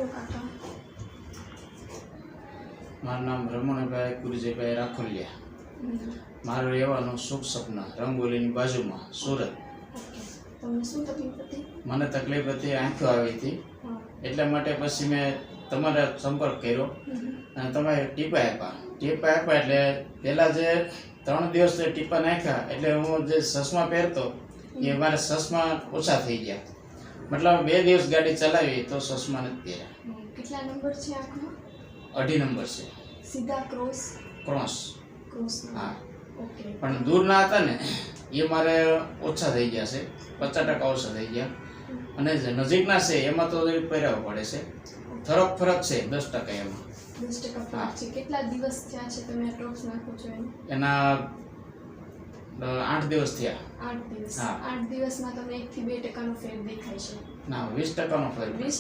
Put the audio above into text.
બોલો કાકા. મારું નામ રમણભાઈ ગુરુજીભાઈ રાખોલિયા. મારું રહેવાનું શુભ સપના રંગોલીની બાજુમાં સુરત. ઓકે, તમને શું તકલીફ હતી? મને તકલીફ હતી, આંખો આવી હતી, હા. એટલા માટે પછી મેં તમારા સંપર્ક કર્યો અને તમે ટીપા આપ્યા એટલે પહેલાં જે 3 દિવસ ટીપા નાખ્યા એટલે હું જે ચશ્મા પહેરતો એ મારા ચશ્મા ઓછા થઈ ગયા. મતલબ 2 દિવસ ગાડી ચલાવી તો ચશ્મા નથી પહેર્યા. કેટલા નંબર છે આંખમાં? 2.5 નંબર છે. સીધા ક્રોસ? ક્રોસ. હા. ઓકે. પણ દૂરના હતા ને એ મારે ઓછા થઈ ગયા છે, 50% ઓછા થઈ ગયા. અને જે નજીકના છે એમાં તો પહેરાવવા પડે છે, થોડોક ફરક છે 10% એમાં. 10% ફરક છે. કેટલા દિવસ થયા છે તમે ડ્રોપ્સ નાખો છો એના 8 દિવસ થયા. 8 દિવસ. હા. 8 દિવસમાં તમને 1 થી 2% નો ફેર દેખાય છે. ના, 20% નો ફરક. 20